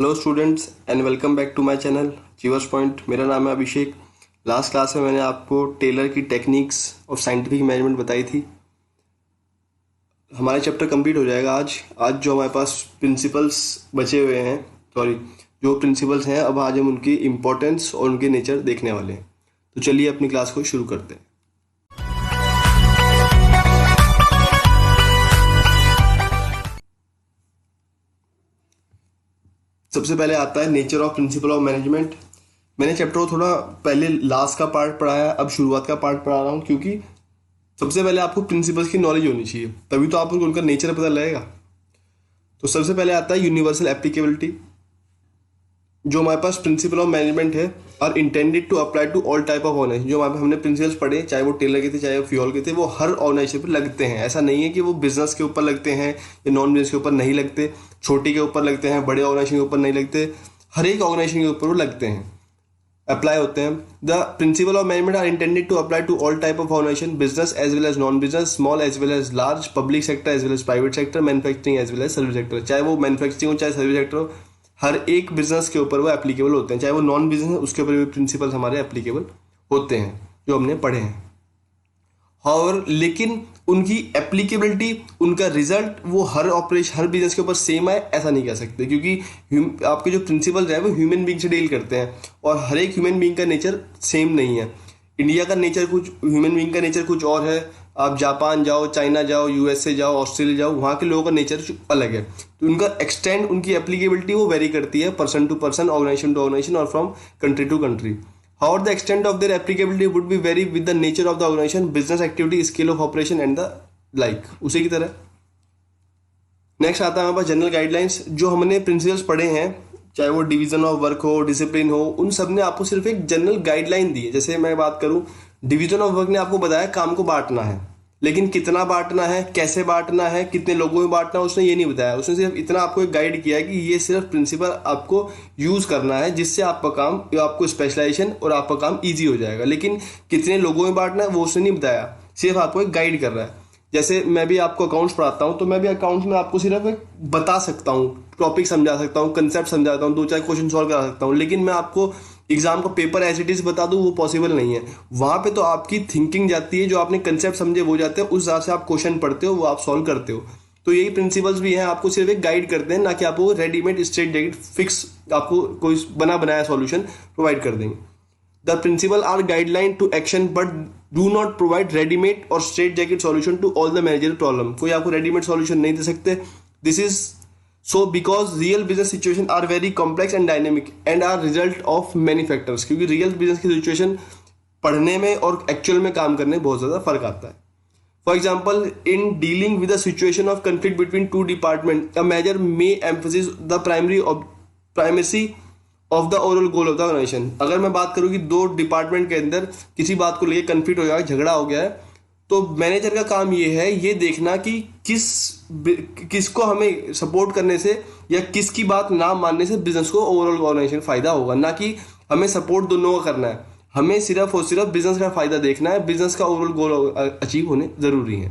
Hello students and welcome back to my channel achievers point. मेरा नाम है अभिषेक। Last class में मैंने आपको टेलर की टेक्निक्स और साइंटिफिक मैनेजमेंट बताई थी। हमारा चैप्टर कंप्लीट हो जाएगा आज जो हमारे पास प्रिंसिपल्स बचे हुए हैं, जो प्रिंसिपल्स हैं, अब आज हम उनकी इम्पोर्टेंस और उनके नेचर देखने वाले हैं। तो चलिए अपनी क्लास को शुरू करते हैं। सबसे पहले आता है nature of principle of management. मैंने चैप्टर को थोड़ा पहले लास्ट का पार्ट पढ़ाया, अब शुरुआत का पार्ट पढ़ा रहा हूँ, क्योंकि सबसे पहले आपको प्रिंसिपल्स की नॉलेज होनी चाहिए, तभी तो आपको उनका नेचर पता लगेगा। तो सबसे पहले आता है यूनिवर्सल एप्लीकेबिलिटी। जो हमारे पास प्रिंसिपल ऑफ मैनेजमेंट है और intended to apply to all type of organization. जो हमने प्रिंसिपल्स पढ़े, चाहे वो टेलर के थे चाहे वो फ्यूल के थे, वो हर ऑर्गेनाइजेशन पर लगते हैं। ऐसा नहीं है कि वो बिजनेस के ऊपर लगते हैं या नॉन बिजनेस के ऊपर नहीं लगते, छोटी के ऊपर लगते हैं, बड़े ऑर्गेनाइजेशन के ऊपर नहीं लगते, हर एक ऑर्गेनाइजेशन के ऊपर वो लगते हैं, अप्लाई होते हैं। The principle of management are intended to apply to all type of organization, business as well as non business, small as well as large, public sector as well as private sector, manufacturing as well as service sector. चाहे वो manufacturing हो चाहे service sector हो, हर एक business के ऊपर वो applicable होते हैं। चाहे वो नॉन बिजनेस है उसके ऊपर भी प्रिंसिपल्स हमारे एप्लीकेबल होते हैं जो हमने पढ़े हैं। और लेकिन उनकी एप्लीकेबिलिटी, उनका रिजल्ट वो हर ऑपरेशन हर बिजनेस के ऊपर सेम आए ऐसा नहीं कह सकते, क्योंकि आपके जो प्रिंसिपल्स हैं वो ह्यूमन बीइंग से डील करते हैं और हर एक ह्यूमन बीइंग का नेचर सेम नहीं है। इंडिया का नेचर कुछ, ह्यूमन बीइंग का नेचर कुछ और है। आप जापान जाओ, चाइना जाओ, यूएसए जाओ, ऑस्ट्रेलिया जाओ, वहाँ के लोगों का नेचर अलग है। तो उनका एक्सटेंड, उनकी एप्लीकेबिलिटी वो वेरी करती है person to person, organization to organization और from country to country. However, the extent of their applicability would be vary with the nature of the organization, business activity, scale of operation and the like। उसी की तरह next आता है हमारे पास general guidelines. जो हमने principles पढ़े हैं, चाहे वो डिवीजन ऑफ वर्क हो, डिसिप्लिन हो, उन सब ने आपको सिर्फ एक जनरल गाइडलाइन दी है। जैसे मैं बात करूं, डिवीजन ऑफ वर्क ने आपको बताया काम को बांटना है, लेकिन कितना बांटना है, कैसे बांटना है, कितने लोगों में बांटना है, उसने ये नहीं बताया। उसने सिर्फ इतना आपको एक गाइड किया है कि ये सिर्फ प्रिंसिपल आपको यूज करना है, जिससे आपका काम, आपको स्पेशलाइजेशन और आपका काम इजी हो जाएगा। लेकिन कितने लोगों में बांटना है वो उसने नहीं बताया, सिर्फ आपको एक गाइड कर रहा है। जैसे मैं भी आपको अकाउंट्स पढ़ाता हूँ, तो मैं भी अकाउंट्स में आपको सिर्फ एक बता सकता हूँ, टॉपिक समझा सकता हूँ, कंसेप्ट समझाता हूँ, 2-4 क्वेश्चन सॉल्व करा सकता हूँ, लेकिन मैं आपको एग्जाम का पेपर एज इट इज बता दूं वो पॉसिबल नहीं है। वहां पे तो आपकी थिंकिंग जाती है, जो आपने कंसेप्ट समझे वो जाते हैं, उस हिसाब से आप क्वेश्चन पढ़ते हो, वो आप सॉल्व करते हो। तो यही प्रिंसिपल्स भी हैं, आपको सिर्फ एक गाइड करते हैं, ना कि आपको रेडीमेड स्ट्रेट जैकेट फिक्स आपको कोई बना बनाया सॉल्यूशन प्रोवाइड कर देंगे। The principle are guideline to action but do not provide readymade or straitjacket solution to all the manager problem. कोई आपको रेडीमेड सॉल्यूशन नहीं दे सकते। This is so because real business situation are very complex and dynamic and are result of many factors। क्योंकि real business की situation पढ़ने में और एक्चुअल में काम करने में बहुत ज़्यादा फर्क आता है। For example, in dealing with the situation of conflict between two department, a manager may emphasis the primacy of the overall goal of the organization. अगर मैं बात करूँ कि दो डिपार्टमेंट के अंदर किसी बात को लेकर कंफ्लिक्ट हो गया, झगड़ा हो गया है, तो मैनेजर का काम ये है ये देखना कि किसको हमें सपोर्ट करने से या किसकी बात ना मानने से बिजनेस को ओवरऑल ऑर्गेनाइजेशन फायदा होगा, ना कि हमें सपोर्ट दोनों का करना है। हमें सिर्फ और सिर्फ बिजनेस का फायदा देखना है, बिजनेस का ओवरऑल गोल अचीव होने जरूरी है।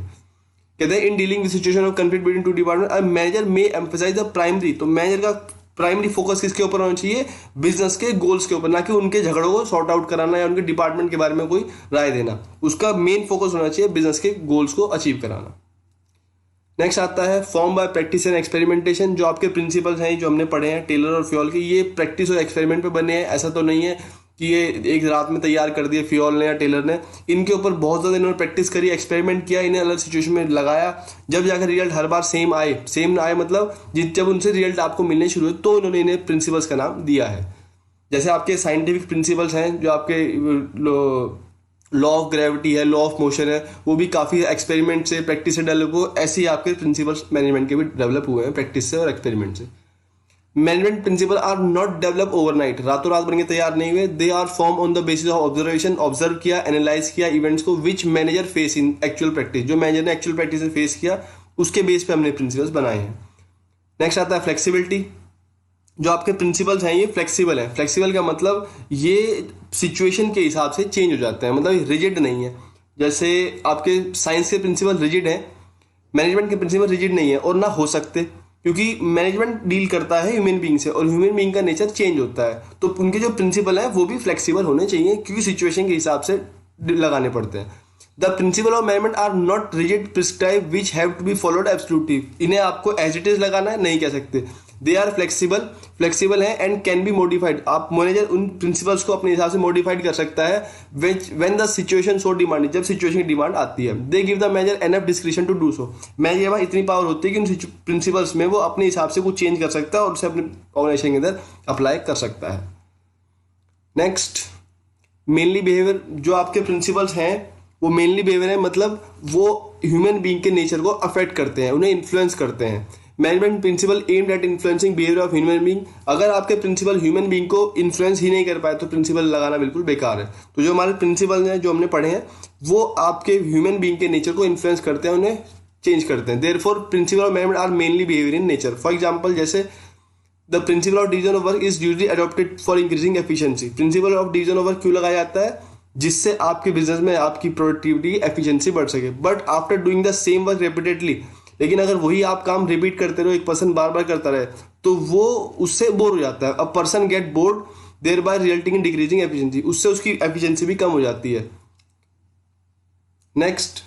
कहते हैं in dealing with situation of conflict between two department, a manager may emphasize the primary. तो मैनेजर का प्राइमरी फोकस किसके ऊपर होना चाहिए? बिजनेस के गोल्स के ऊपर, ना कि उनके झगड़ों को सॉर्ट आउट कराना या उनके डिपार्टमेंट के बारे में कोई राय देना। उसका मेन फोकस होना चाहिए बिजनेस के गोल्स को अचीव कराना। नेक्स्ट आता है form by practice and experimentation. जो आपके प्रिंसिपल्स हैं जो हमने पढ़े हैं टेलर और फ्यूल के, ये प्रैक्टिस और एक्सपेरिमेंट पे बने हैं। ऐसा तो नहीं है कि ये एक रात में तैयार कर दिए फ्यूल ने या टेलर ने। इनके ऊपर बहुत ज़्यादा इन्होंने प्रैक्टिस करी, एक्सपेरिमेंट किया, इन्हें अलग सिचुएशन में लगाया, जब जाकर रिजल्ट हर बार सेम आए मतलब जब उनसे रिजल्ट आपको मिलने शुरू हुए तो इन्होंने इन्हें प्रिंसिपल्स का नाम दिया है। जैसे आपके साइंटिफिक प्रिंसिपल्स हैं, जो आपके लॉ ऑफ ग्रेविटी है, लॉ ऑफ मोशन है, वो भी काफ़ी एक्सपेरिमेंट से, प्रैक्टिस से डेवलप हुए। ऐसे ही आपके प्रिंसिपल्स मैनेजमेंट के भी डेवलप हुए हैं प्रैक्टिस से और एक्सपेरिमेंट से। Management principle are not develop overnight, रातों रात बनके तैयार नहीं हुए। They are form on the basis of observation, observe किया, एनालाइज किया इवेंट्स को, which manager face in actual practice. जो मैनेजर ने एक्चुअल प्रैक्टिस में फेस किया उसके बेस पे हमने प्रिंसिपल्स बनाए हैं। नेक्स्ट आता है फ्लेक्सिबिलिटी। जो आपके प्रिंसिपल्स हैं ये फ्लेक्सिबल है। फ्लेक्सिबल का मतलब ये सिचुएशन के हिसाब से चेंज हो जाते हैं, मतलब रिजिड नहीं है। जैसे आपके साइंस के प्रिंसिपल रिजिड हैं, मैनेजमेंट के प्रिंसिपल रिजिड नहीं है और ना हो सकते। क्योंकि मैनेजमेंट डील करता है ह्यूमन बीइंग से और ह्यूमन बीइंग का नेचर चेंज होता है, तो उनके जो प्रिंसिपल है वो भी फ्लेक्सिबल होने चाहिए क्योंकि सिचुएशन के हिसाब से लगाने पड़ते हैं। The principle of management are not rigid prescribe which have to be followed absolutely. इन्हें आपको एज इट इज लगाना है नहीं कह सकते। दे आर फ्लेक्सिबल है एंड कैन बी मॉडिफाइड। आप मैनेजर उन प्रिंसिपल्स को अपने हिसाब से मॉडिफाइड कर सकता है when the situation so demand, जब सिचुएशन की डिमांड आती है। They give the manager enough description to do so. Manager के पास इतनी पावर होती है कि उन प्रिंसिपल्स में वो अपने हिसाब से कुछ चेंज कर सकता है और उसे अपने ऑर्गेनाइजेशन के अंदर अप्लाई कर सकता है। Next, mainly behaviour. जो आपके प्रिंसिपल्स हैं वो मेनली बिहेवियर है, मतलब वो ह्यूमन बीइंग के नेचर को अफेक्ट करते हैं, उन्हें इन्फ्लुएंस करते हैं। Management principle aimed at influencing behaviour of human being. अगर आपके प्रिंसिपल ह्यूमन बीइंग को इन्फ्लुएंस ही नहीं कर पाए तो प्रिंसिपल लगाना बिल्कुल बेकार है। तो जो हमारे प्रिंसिपल हैं जो हमने पढ़े हैं वो आपके ह्यूमन बीइंग के नेचर को इन्फ्लुएंस करते हैं, उन्हें चेंज करते हैं। Therefore principle of management are mainly behaviour in nature. For example, जैसे the principle of division of work is usually adopted for increasing efficiency. Principle of division of work क्यों लगाया जाता है? जिससे आपके बिजनेस में आपकी प्रोडक्टिविटी एफिशिएंसी बढ़ सके। But after doing the same work repeatedly, लेकिन अगर वही आप काम रिपीट करते रहो, एक पर्सन बार बार करता रहे, तो वो उससे बोर हो जाता है। A person get bored thereby resulting in decreasing efficiency. उससे उसकी एफिशिएंसी भी कम हो जाती है। Next,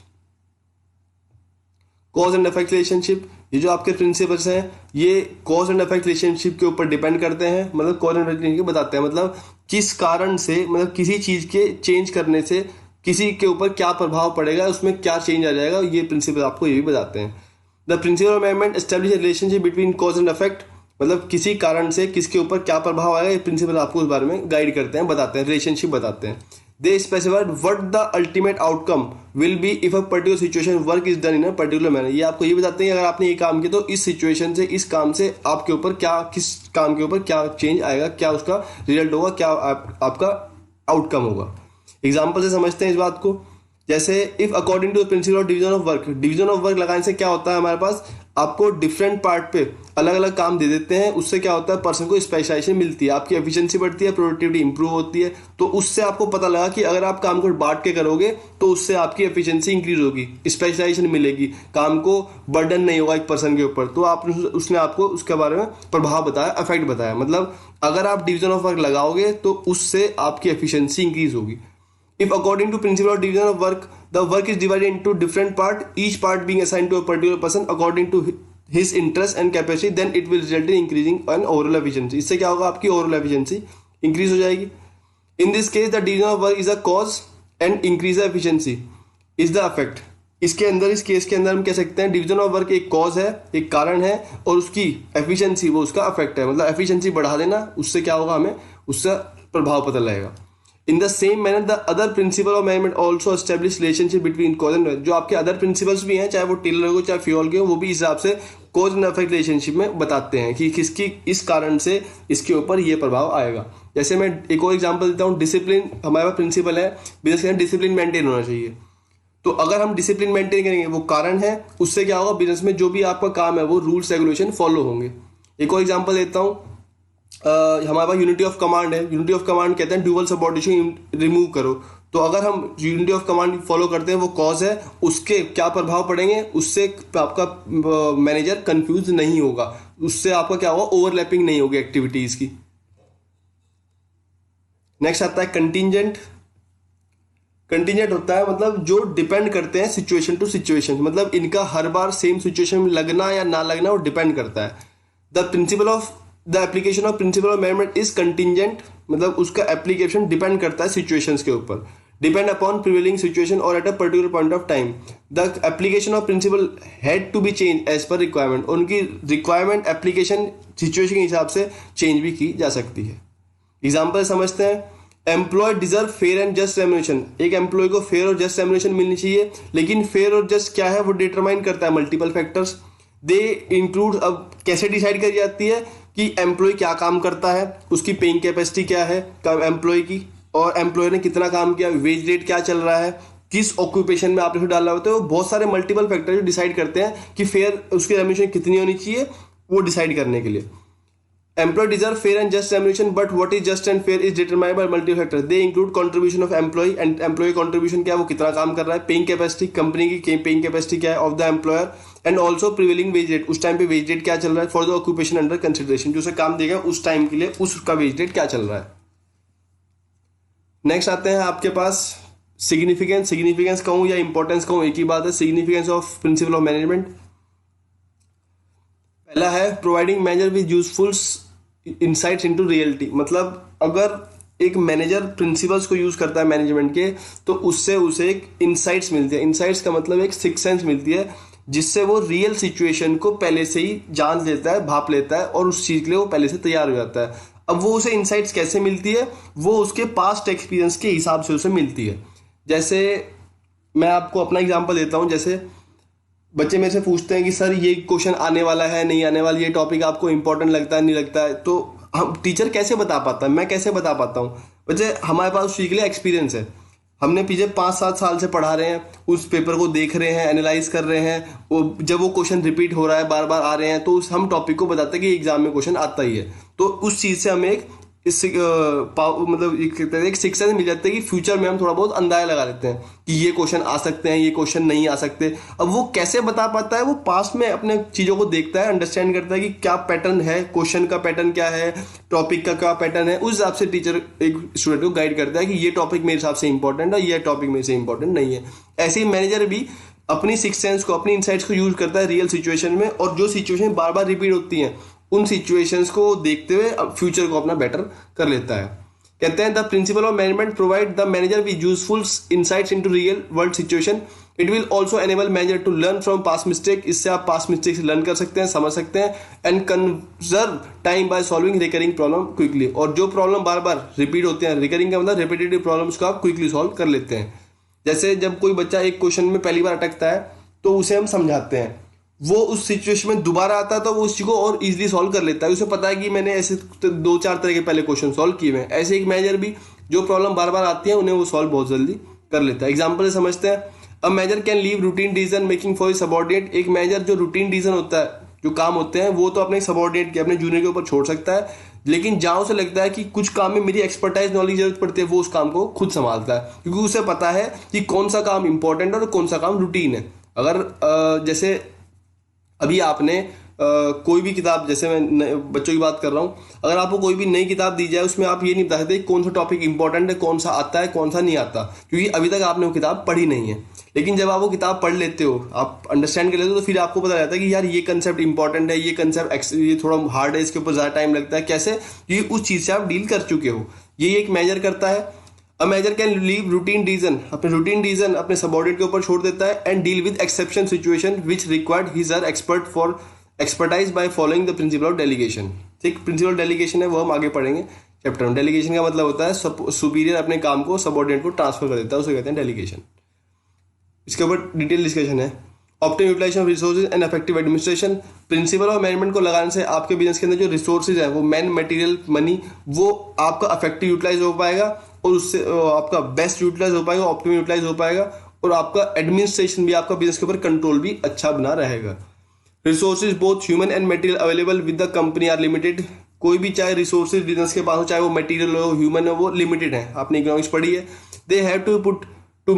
cause and effect relationship. ये जो आपके प्रिंसिपल्स हैं ये कॉज एंड इफेक्ट रिलेशनशिप के ऊपर डिपेंड करते हैं। मतलब कॉज एंड इफेक्ट रिलेशनशिप बताते हैं, मतलब किस कारण से, मतलब किसी चीज के चेंज करने से किसी के ऊपर क्या प्रभाव पड़ेगा, उसमें क्या चेंज आ जाएगा, ये प्रिंसिपल आपको ये भी बताते हैं। The principle of management establish relationship between cause and effect. मतलब किसी कारण से किसके ऊपर क्या प्रभाव आएगा, ये प्रिंसिपल आपको उस बारे में गाइड करते हैं, बताते हैं, रिलेशनशिप बताते हैं। They specified what the ultimate outcome will be if a particular situation work is done in a particular manner. ये आपको ये बताते हैं अगर आपने ये काम किया तो इस सिचुएशन से, इस काम से आपके ऊपर क्या, किस काम के ऊपर क्या चेंज आएगा, क्या उसका रिजल्ट होगा, क्या आपका आउटकम होगा। एग्जाम्पल से समझते हैं इस बात को। जैसे if according to principle of division of work, division of work लगाने से क्या होता है, हमारे पास आपको डिफरेंट पार्ट पे अलग अलग काम दे देते हैं। उससे क्या होता है, पर्सन को स्पेशलाइजेशन मिलती है, आपकी एफिशिएंसी बढ़ती है, प्रोडक्टिविटी इंप्रूव होती है। तो उससे आपको पता लगा कि अगर आप काम को बांट के करोगे तो उससे आपकी एफिशिएंसी इंक्रीज होगी, स्पेशलाइजेशन मिलेगी, काम को बर्डन नहीं होगा एक पर्सन के ऊपर। तो उसने आपको उसके बारे में प्रभाव बताया, इफेक्ट बताया। मतलब अगर आप डिवीजन ऑफ वर्क लगाओगे तो उससे आपकी एफिशिएंसी इंक्रीज होगी। If according to principle of division of work, the work is divided into different part, each part being assigned to a particular person according to his interest and capacity, then it will result in increasing an overall efficiency. इससे क्या होगा, आपकी overall efficiency increase हो जाएगी। In this case, the division of work is a cause and increase the efficiency is the effect. इसके अंदर, इस case के अंदर हम कह सकते हैं डिवीजन ऑफ वर्क एक कॉज है, एक कारण है, और उसकी एफिशिएंसी वो उसका इफेक्ट है। मतलब एफिशिएंसी बढ़ा देना, उससे क्या होगा, हमें उससे प्रभाव पता लगेगा। In the same manner, the other principle of management also establish relationship between cause and effect. जो आपके अदर प्रिंसिपल्स भी हैं, चाहे वो टेलर हो चाहे फ्यूल के हो, वो भी इस हिसाब से कॉज एंड इफेक्ट रिलेशनशिप में बताते हैं कि किसकी इस कारण से इसके ऊपर ये प्रभाव आएगा। जैसे मैं एक और एग्जांपल देता हूँ। डिसिप्लिन हमारे पास प्रिंसिपल है, बिजनेस के अंदर डिसिप्लिन मेंटेन होना चाहिए। तो अगर हम डिसिप्लिन मेंटेन करेंगे, वो कारण है, उससे क्या होगा, बिजनेस में जो भी आपका काम है वो रूल्स रेगुलेशन फॉलो होंगे। एक और एग्जाम्पल देता हूँ। हमारे पास यूनिटी ऑफ कमांड है। यूनिटी ऑफ कमांड कहते हैं ड्यूअल सबऑर्डिनेशन रिमूव करो। तो अगर हम यूनिटी ऑफ कमांड फॉलो करते हैं, वो कॉज है, उसके क्या प्रभाव पड़ेंगे, उससे आपका मैनेजर कंफ्यूज नहीं होगा, उससे आपका क्या होगा, ओवरलैपिंग नहीं होगी एक्टिविटीज की। नेक्स्ट आता है कंटीजेंट। कंटीजेंट होता है मतलब जो डिपेंड करते हैं सिचुएशन टू सिचुएशन, मतलब इनका हर बार सेम सिचुएशन में लगना या ना लगना वो डिपेंड करता है। The principle of the application of principle of management is contingent, मतलब उसका एप्लीकेशन डिपेंड करता है सिचुएशंस के ऊपर, डिपेंड अपॉन प्रिवेलिंग सिचुएशन और at a particular point of time. The application of principle had to be change as per requirement. उनकी requirement application situation के हिसाब से चेंज भी की जा सकती है। एग्जाम्पल समझते हैं। Employ deserve fair and just remuneration. एक एम्प्लॉय को फेयर और जस्ट रेम्युनरेशन मिलनी चाहिए, लेकिन फेयर और जस्ट क्या है वो डिटरमाइन करता है मल्टीपल फैक्टर्स। दे इंक्लूड, अब कैसे डिसाइड करी जाती है कि एम्प्लॉय क्या काम करता है, उसकी पेइंग कैपेसिटी क्या है एम्प्लॉय की, और एम्प्लॉय ने कितना काम किया, वेज रेट क्या चल रहा है, किस ऑक्यूपेशन में आपने डाला होता है। वो बहुत सारे मल्टीपल फैक्टर डिसाइड करते हैं कि फेयर उसकी रेम्युनरेशन कितनी होनी चाहिए, वो डिसाइड करने के लिए। Employee deserve fair and just remuneration, but what is just and fair is determined by multiple factors. They include contribution of employee, and employee contribution क्या है, वो कितना काम कर रहा है, पेइंग कैपेसिटी, कंपनी की पेइंग कैपेसिटी क्या है of the employer, and also prevailing wage rate, उस टाइम पे वेज रेट क्या चल रहा है for the occupation under consideration, जो उसे काम देगा उस टाइम के लिए उसका वेज रेट क्या चल रहा है। नेक्स्ट आते हैं आपके पास सिग्निफिकेंस कहूँ या इंपॉर्टेंस कहूँ, एक ही बात है, significance of principle of management. पहला है providing manager with useful insights into reality, मतलब अगर एक मैनेजर प्रिंसिपल्स को यूज करता है मैनेजमेंट के, तो उससे उसे एक इंसाइट्स मिलती है। इंसाइट्स का मतलब एक सिक्स सेंस मिलती है, जिससे वो रियल सिचुएशन को पहले से ही जान लेता है, भाप लेता है, और उस चीज के लिए वो पहले से तैयार हो जाता है। अब वो उसे इंसाइट्स कैसे मिलती है, वो उसके पास्ट एक्सपीरियंस के हिसाब से उसे मिलती है। जैसे मैं आपको अपना एग्जांपल देता हूँ, जैसे बच्चे मेरे से पूछते हैं कि सर ये क्वेश्चन आने वाला है नहीं आने वाला, ये टॉपिक आपको इंपॉर्टेंट लगता है नहीं लगता है, तो हम टीचर कैसे बता पाता है, मैं कैसे बता पाता हूँ। बच्चे हमारे पास उस चीज के लिए एक्सपीरियंस है, हमने पीछे 5-7 साल से पढ़ा रहे हैं, उस पेपर को देख रहे हैं, एनालाइज कर रहे हैं, जब वो क्वेश्चन रिपीट हो रहा है, बार बार आ रहे हैं, तो हम टॉपिक को बताते हैं कि एग्जाम में क्वेश्चन आता ही है। तो उस चीज से हमें मतलब एक शिक्षा से मिल जाता है कि फ्यूचर में हम थोड़ा बहुत अंदाजा लगा लेते हैं कि ये क्वेश्चन आ सकते हैं, ये क्वेश्चन नहीं आ सकते। अब वो कैसे बता पाता है, वो पास्ट में अपने चीजों को देखता है, अंडरस्टैंड करता है कि क्या पैटर्न है, क्वेश्चन का पैटर्न क्या है, टॉपिक का क्या पैटर्न है, उस हिसाब से टीचर एक स्टूडेंट को गाइड करता है कि ये टॉपिक मेरे हिसाब से इंपॉर्टेंट है, ये टॉपिक मेरे से इंपॉर्टेंट नहीं है। ऐसे ही मैनेजर भी अपनी सिक्स सेंस को, अपनी इंसाइट्स को यूज करता है रियल सिचुएशन में, और जो सिचुएशन बार बार रिपीट होती हैं उन सिचुएशंस को देखते हुए फ्यूचर को अपना बेटर कर लेता है। कहते हैं the principle of management provide the manager with useful insights into real world situation. It will also enable manager to learn from past mistake, इससे आप पास्ट मिस्टेक से लर्न कर सकते हैं, समझ सकते हैं, and conserve time by solving recurring problem quickly. और जो प्रॉब्लम बार बार रिपीट होते हैं, रिकरिंग का मतलब रिपीटेटिव प्रॉब्लम्स को आप क्विकली सॉल्व कर लेते हैं। जैसे जब कोई बच्चा एक क्वेश्चन में पहली बार अटकता है तो उसे हम समझाते हैं, वो उस सिचुएशन में दोबारा आता है तो वो उस चीज को और इजीली सॉल्व कर लेता है, उसे पता है कि मैंने ऐसे 2-4 तरह के पहले क्वेश्चन सॉल्व किए हैं। ऐसे एक मैनेजर भी जो प्रॉब्लम बार बार आती है उन्हें वो सॉल्व बहुत जल्दी कर लेता है। एग्जांपल से समझते हैं, अ manager can leave routine decision making for subordinate. एक मैनेजर जो रूटीन डिसीजन होता है, जो काम होते हैं, वो तो अपने सबॉर्डिनेट के, अपने जूनियर के ऊपर छोड़ सकता है, लेकिन जहां उसे लगता है कि कुछ काम में मेरी एक्सपर्टाइज नॉलेज जरूरत पड़ती है, वो उस काम को खुद संभालता है, क्योंकि उसे पता है कि कौन सा काम इंपॉर्टेंट है और कौन सा काम रूटीन है। अगर जैसे अभी आपने कोई भी किताब, जैसे मैं बच्चों की बात कर रहा हूँ, अगर आपको कोई भी नई किताब दी जाए, उसमें आप ये नहीं बता सकते कौन सा टॉपिक इंपॉर्टेंट है, कौन सा आता है, कौन सा नहीं आता, क्योंकि अभी तक आपने वो किताब पढ़ी नहीं है। लेकिन जब आप वो किताब पढ़ लेते हो, आप अंडरस्टैंड कर लेते हो, तो फिर आपको पता रहता है कि यार ये कंसेप्ट इंपॉर्टेंट है, ये कंसेप्ट ये थोड़ा हार्ड है, इसके ऊपर ज्यादा टाइम लगता है। कैसे? ये उस चीज से आप डील कर चुके हो। ये एक मेजर करता है। A manager can leave routine decision, अपने रूटीन डिसीजन अपने सबऑर्डिनेट के ऊपर छोड़ देता है, and deal with exception situation which required his or expert for expertise by following the principle of delegation. ठीक, प्रिंसिपल डेलीगेशन है, वो हम आगे पढ़ेंगे चैप्टर में। डेलीगेशन का मतलब होता है सुपीरियर अपने काम को सबऑर्डिनेट को ट्रांसफर कर देता है, उसे कहते हैं डेलीगेशन। इसके ऊपर डिटेल डिस्कशन है। Optimum utilization of resources and effective administration. Principle of management को लगाने से आपके बिजनेस के अंदर जो रिसोर्सेज है, वो मैन, मटेरियल, मनी, वो आपका इफेक्टिव यूटिलाइज हो पाएगा, और उससे आपका बेस्ट यूटिलाइज हो पाएगा, ऑप्टिमम यूटिलाइज हो पाएगा, और आपका एडमिनिस्ट्रेशन भी, आपका बिजनेस के ऊपर कंट्रोल भी अच्छा बना रहेगा। Resources both human and material available with the company are limited. कोई भी चाहे रिसोर्सेज बिजनेस के पास हो, चाहे वो मटेरियल हो, ह्यूमन हो, वो लिमिटेड है। आपने इकोनॉमिक्स पढ़ी है। They have to put to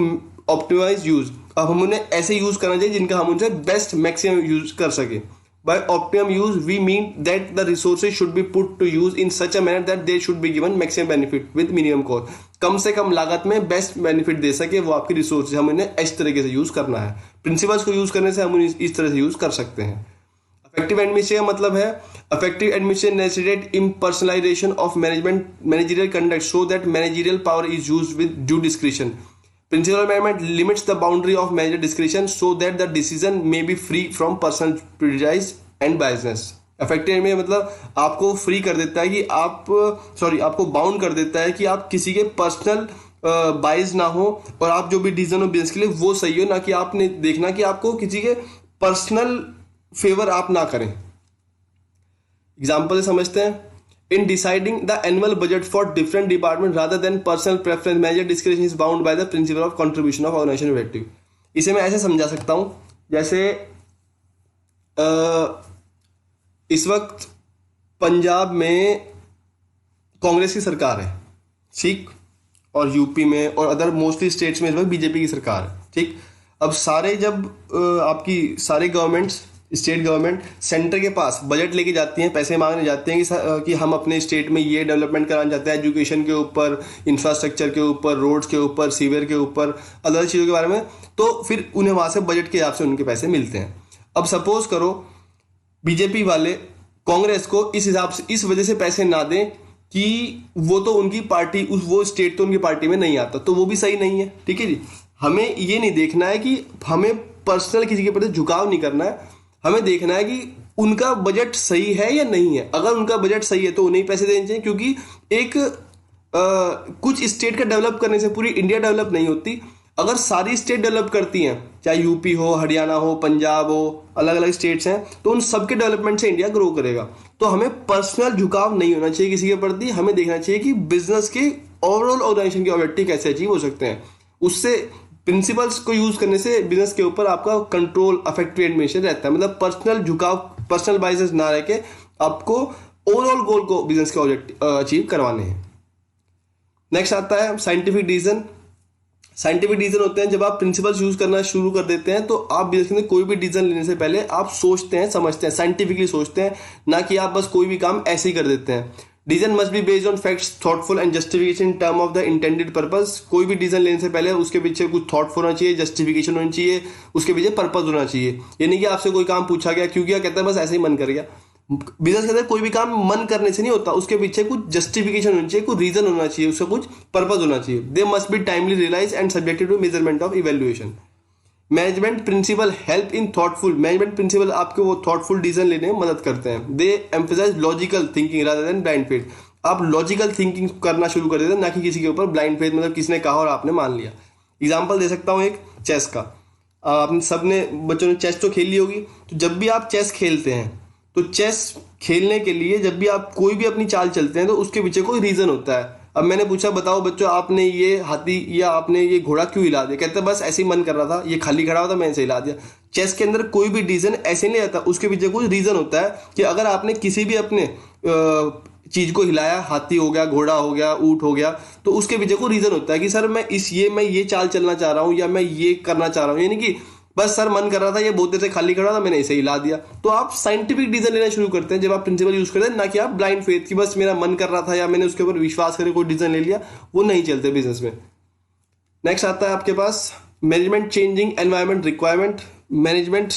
optimize use. अब हम उन्हें ऐसे यूज करना चाहिए जिनका हम उनसे बेस्ट मैक्सिमम यूज कर सके। By optimum use, we mean that the resources should be put to use in such a manner that they should be given maximum benefit with minimum cost. कम से कम लागत में बेस्ट बेनिफिट दे सके वो आपकी resources, हम इन्हें इस तरीके से यूज करना है। प्रिंसिपल्स को यूज करने से हम उन्हें इस तरह से यूज कर सकते हैं। इफेक्टिव एडमिनिस्ट्रेशन का मतलब है effective administration necessitate impersonalization of managerial conduct so that managerial power is used with due discretion. Principal management limits the boundary of manager discretion so that the decision may be free from personal prejudice and biasness. Effective में मतलब आपको free कर देता है कि आपको bound कर देता है कि आप किसी के पर्सनल बाइस ना हो, और आप जो भी डिसीजन हो बिजनेस के लिए वो सही हो, ना कि आपने देखना कि आपको किसी के पर्सनल फेवर आप ना करें। एग्जाम्पल समझते हैं। In deciding the annual budget for different departments rather than personal preference, manager discretion is bound by the principle of contribution of organization effective. इसे मैं ऐसे समझा सकता हूं, जैसे इस वक्त पंजाब में कांग्रेस की सरकार है, ठीक, और यूपी में और अदर मोस्टली स्टेट्स में इस वक्त बीजेपी की सरकार है, ठीक। अब सारे जब आपकी सारे गवर्नमेंट्स, स्टेट गवर्नमेंट सेंटर के पास बजट लेके जाती हैं, पैसे मांगने जाते हैं कि हम अपने स्टेट में ये डेवलपमेंट कराना चाहते हैं, एजुकेशन के ऊपर, इंफ्रास्ट्रक्चर के ऊपर, रोड्स के ऊपर, सीवर के ऊपर, अलग चीज़ों के बारे में, तो फिर उन्हें वहाँ से बजट के हिसाब से उनके पैसे मिलते हैं। अब सपोज करो बीजेपी वाले कांग्रेस को इस हिसाब से, इस वजह से पैसे ना दें कि वो तो उनकी पार्टी, वो स्टेट तो उनकी पार्टी में नहीं आता, तो वो भी सही नहीं है, ठीक है जी। हमें ये नहीं देखना है कि हमें पर्सनल किसी के प्रति झुकाव नहीं करना है, हमें देखना है कि उनका बजट सही है या नहीं है। अगर उनका बजट सही है तो उन्हें पैसे देने चाहिए, क्योंकि एक कुछ स्टेट का डेवलप करने से पूरी इंडिया डेवलप नहीं होती। अगर सारी स्टेट डेवलप करती हैं, चाहे यूपी हो, हरियाणा हो, पंजाब हो, अलग अलग स्टेट्स हैं, तो उन सबके डेवलपमेंट से इंडिया ग्रो करेगा। तो हमें पर्सनल झुकाव नहीं होना चाहिए किसी के प्रति, हमें देखना चाहिए कि बिजनेस के ओवरऑल ऑर्गेनाइजेशन के ऑब्जेक्टिव कैसे अचीव हो सकते हैं। उससे प्रिंसिपल्स को यूज करने से बिजनेस के ऊपर आपका कंट्रोल, इफेक्टिव एडमिनिस्ट्रेशन रहता है। मतलब पर्सनल झुकाव, पर्सनल बाइसेस ना रह के आपको ओवरऑल गोल को बिजनेस के ऑब्जेक्टिव अचीव करवाने हैं। नेक्स्ट आता है साइंटिफिक डिसीजन। साइंटिफिक डिसीजन होते हैं जब आप प्रिंसिपल्स यूज करना शुरू कर देते हैं, तो आप बिजनेस में कोई भी डिसीजन लेने से पहले आप सोचते हैं, समझते हैं, साइंटिफिकली सोचते हैं, ना कि आप बस कोई भी काम ऐसे ही कर देते हैं। Decision must be based on facts, thoughtful and justification in term of the intended purpose. कोई भी डिसीजन लेने से पहले उसके पीछे कुछ थॉटफुल होना चाहिए, जस्टिफिकेशन होनी चाहिए, उसके पीछे पर्पस होना चाहिए। ये नहीं कि आपसे कोई काम पूछा गया, क्यों किया, कहता है बस ऐसे ही मन कर गया। बिजनेस के अंदर कोई भी काम मन करने से नहीं होता, उसके पीछे कुछ जस्टिफिकेशन होनी चाहिए, कुछ रीजन होना चाहिए, उसका कुछ पर्पस होना चाहिए। They must be timely realize and subjected to measurement of evaluation. Management principle help in thoughtful, management principle आपको वो थॉटफुल डिसीजन लेने में मदद करते हैं। They emphasise logical thinking rather than blind faith. आप लॉजिकल थिंकिंग करना शुरू कर देते हैं, ना कि किसी के ऊपर ब्लाइंड फेथ, मतलब किसी ने कहा और आपने मान लिया। एग्जाम्पल दे सकता हूँ एक चेस का। आपने सबने, बच्चों ने चेस तो खेली होगी, तो जब भी आप चेस खेलते हैं, तो चेस खेलने के लिए जब भी आप कोई भी अपनी चाल चलते हैं, तो उसके पीछे कोई रीजन होता है। अब मैंने पूछा, बताओ बच्चों, आपने ये हाथी या आपने ये घोड़ा क्यों हिला दिया? कहते हैं बस ऐसे ही मन कर रहा था, ये खाली खड़ा हुआ था, मैंने ऐसे हिला दिया। चेस के अंदर कोई भी डिसीजन ऐसे नहीं आता, उसके पीछे कोई रीजन होता है कि अगर आपने किसी भी अपने चीज को हिलाया, हाथी हो गया, घोड़ा हो गया, ऊंट हो गया, तो उसके पीछे कोई रीजन होता है कि सर मैं ये चाल चलना चाह रहा हूँ या मैं ये करना चाह रहा हूँ। यानी कि बस सर मन कर रहा था, ये बहुत देर से खाली खड़ा था, मैंने इसे हिला दिया। तो आप साइंटिफिक डिसीजन लेना शुरू करते हैं जब आप प्रिंसिपल यूज करते हैं, ना कि आप ब्लाइंड फेथ कि बस मेरा मन कर रहा था या मैंने उसके ऊपर विश्वास करके कोई डिसीजन ले लिया। वो नहीं चलते बिजनेस में। नेक्स्ट आता है आपके पास management changing environment requirement. Management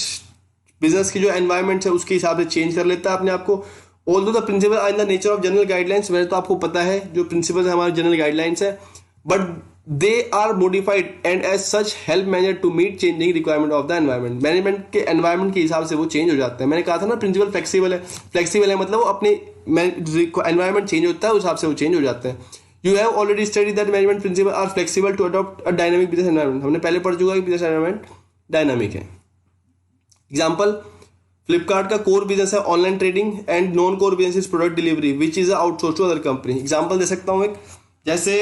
business की जो एनवायरमेंट है उसके हिसाब से चेंज कर लेता है अपने आप को। Although the principle are in the nature of general guidelines, वैसे तो आपको पता है जो प्रिंसिपल है हमारे जनरल गाइडलाइंस है, but they are modified and as such help manager to meet changing requirement of the environment। Management के एनवायरमेंट के हिसाब से वो चेंज हो जाते हैं। मैंने कहा था ना प्रिंसिपल फ्लेक्सिबल है, फ्लेक्सिबल है मतलब वो अपने एनवायरमेंट चेंज होता है उस हिसाब से वो चेंज हो जाते हैं। You have already study that management principle are flexible to adopt a dynamic business environment. हमने पहले पढ़ चुका है कि बिजनेस एनवायरमेंट डायनामिक है। एग्जाम्पल, फ्लिपकार्ट का कोर बिजनेस है online trading and non core business is product delivery which is outsource to other company. Example दे सकता हूँ एक, जैसे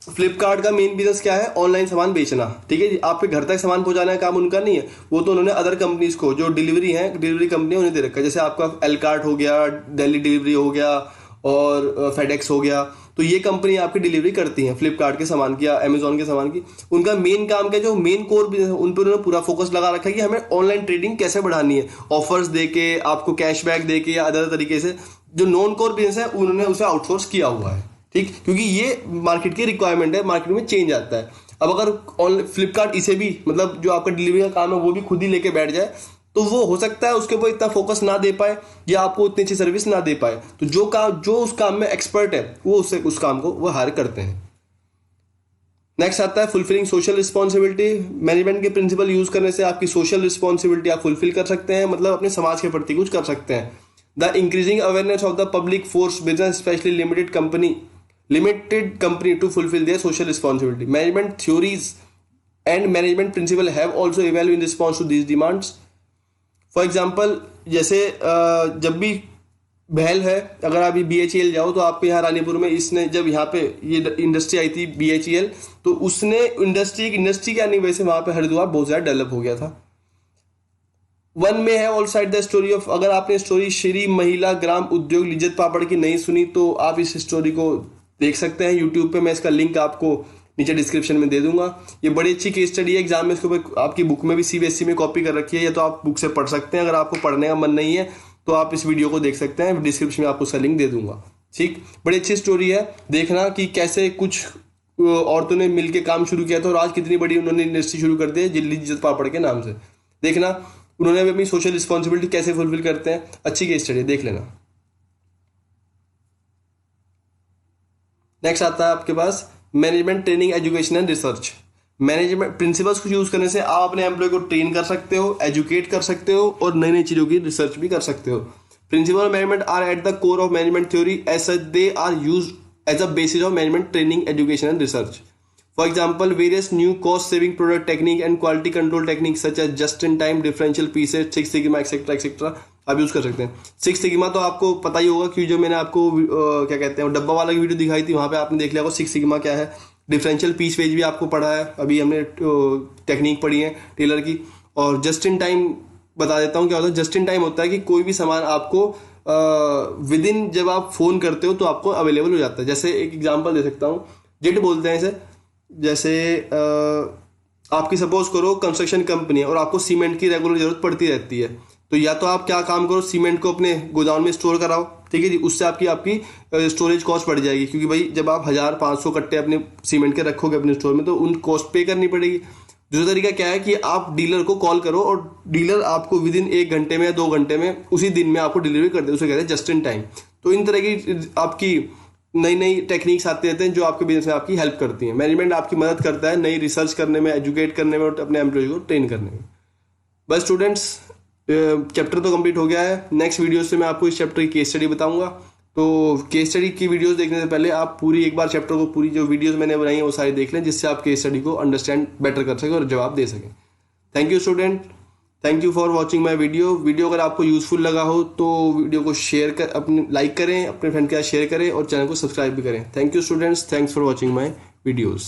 फ्लिपकार्ट का मेन बिजनेस क्या है? ऑनलाइन सामान बेचना, ठीक है जी। आपके घर तक सामान पहुंचाने का काम उनका नहीं है, वो तो उन्होंने अदर कंपनीज को जो डिलीवरी है, डिलीवरी कंपनी उन्हें दे रखा है। जैसे आपका एलकार्ट हो गया, दिल्ली डिलीवरी हो गया और फेडेक्स हो गया, तो ये कंपनी आपकी डिलीवरी करती है फ्लिपकार्ट के सामान की या अमेजोन के सामान की। उनका मेन काम क्या, जो मेन कोर बिजनेस है उन पर उन्होंने पूरा फोकस लगा रखा है कि हमें ऑनलाइन ट्रेडिंग कैसे बढ़ानी है, ऑफर्स देके, आपको कैशबैक देके या अदर तरीके से। जो नॉन कोर बिजनेस है उन्होंने उसे आउटसोर्स किया हुआ है, ठीक, क्योंकि ये मार्केट की रिक्वायरमेंट है, मार्केट में चेंज आता है। अब अगर फ्लिपकार्ट इसे भी, मतलब जो आपका डिलीवरी का काम है वो भी खुद ही लेके बैठ जाए, तो वो हो सकता है उसके ऊपर इतना फोकस ना दे पाए या आपको उतनी अच्छी सर्विस ना दे पाए। तो जो उस काम में एक्सपर्ट है वो उससे उस काम को वो हायर करते हैं। नेक्स्ट आता है फुलफिलिंग सोशल रिस्पॉन्सिबिलिटी। मैनेजमेंट के प्रिंसिपल यूज करने से आपकी सोशल रिस्पॉन्सिबिलिटी आप फुलफिल कर सकते हैं, मतलब अपने समाज के प्रति कुछ कर सकते हैं। The increasing awareness of the public force business specially limited company to fulfill their social responsibility. Management theories and management principle have also evolved in response to these demands. For example, जैसे जब भी बहल है, अगर आप BHEL जाओ तो आपके यहाँ रानीपुर में इसने जब यहाँ पे ये इंडस्ट्री आई थी BHEL, तो उसने इंडस्ट्री के आने की वजह से वहाँ पे हरिद्वार बहुत ज़्यादा डेवलप हो गया था। वन में है all side the story of, अगर आपने स्टोरी श्री महिला ग्राम उद्योग लिज्जत पापड़ की नहीं सुनी तो आप इस स्टोरी को देख सकते हैं यूट्यूब पे। मैं इसका लिंक आपको नीचे डिस्क्रिप्शन में दे दूंगा। ये बड़ी अच्छी केस स्टडी है, एग्जाम में इसके ऊपर आपकी बुक में भी सीबीएसई में कॉपी कर रखी है, या तो आप बुक से पढ़ सकते हैं। अगर आपको पढ़ने का मन नहीं है तो आप इस वीडियो को देख सकते हैं, डिस्क्रिप्शन में आपको उसका लिंक दे दूंगा। ठीक, बड़ी अच्छी स्टोरी है, देखना कि कैसे कुछ औरतों ने मिलकर काम शुरू किया था और आज कितनी बड़ी उन्होंने इंडस्ट्री शुरू कर दी है लिज्जत पापड़ के नाम से। देखना उन्होंने भी अपनी सोशल रिस्पॉन्सिबिलिटी कैसे फुलफिल करते हैं, अच्छी केस स्टडी, देख लेना। नेक्स्ट आता है आपके पास management training education and research. Management principles को यूज करने से आप अपने एम्प्लॉय को ट्रेन कर सकते हो, एजुकेट कर सकते हो और नई नई चीजों की रिसर्च भी कर सकते हो। Principle of management are at the core of management theory as such they are use as a basis of management training education and research. For example, various new cost-saving product technique and quality control techniques such as just-in-time differential pieces, Six Sigma, etc., etc. आप use कर सकते हैं। Six sigma तो आपको पता ही होगा कि जो मैंने आपको क्या कहते हैं डब्बा वाला की वीडियो दिखाई थी, वहां पे आपने देख लिया होगा सिक्स सिग्मा क्या है। डिफरेंशियल पीस वेज भी आपको पढ़ा है, अभी हमने टेक्निक पढ़ी है टेलर की। और जस्ट इन टाइम बता देता हूँ क्या होता है। जस्ट इन टाइम होता है कि कोई भी सामान आपको विद इन जब आप फोन करते हो तो आपको अवेलेबल हो जाता है। जैसे एक एग्जाम्पल दे सकता हूँ, जेट बोलते हैं इसे। जैसे आपकी सपोज करो कंस्ट्रक्शन कंपनी है और आपको सीमेंट की रेगुलर जरूरत पड़ती रहती है, तो या तो आप क्या काम करो, सीमेंट को अपने गोदाम में स्टोर कराओ, ठीक है जी। उससे आपकी स्टोरेज कॉस्ट बढ़ जाएगी, क्योंकि भाई जब आप 1500 कट्टे अपने सीमेंट के रखोगे अपने स्टोर में तो उन कॉस्ट पे करनी पड़ेगी। दूसरा तरीका क्या है कि आप डीलर को कॉल करो और डीलर आपको विद इन 1 घंटे में या 2 घंटे में उसी दिन में आपको डिलीवरी कर दे, उसे कहते हैं जस्ट इन टाइम। तो इन तरह की आपकी नई नई टेक्निक्स आते रहते हैं जो आपके बिजनेस में आपकी हेल्प करती हैं। मैनेजमेंट आपकी मदद करता है नई रिसर्च करने में, एजुकेट करने में और अपने एम्प्लॉय को ट्रेन करने में। बस स्टूडेंट्स, चैप्टर तो कंप्लीट हो गया है। नेक्स्ट वीडियो से मैं आपको इस चैप्टर की केस स्टडी बताऊंगा। तो केस स्टडी की वीडियोस देखने से पहले आप पूरी एक बार चैप्टर को, पूरी जो वीडियोस मैंने बनाई है वो सारी देख लें, जिससे आप केस स्टडी को अंडरस्टैंड बेटर कर सकें और जवाब दे सकें। Thank you student, thank you for watching my video अगर आपको यूजफुल लगा हो तो वीडियो को शेयर कर, अपने लाइक करें, अपने फ्रेंड के साथ शेयर करें और चैनल को सब्सक्राइब भी करें। Thank you students, thanks for watching my videos.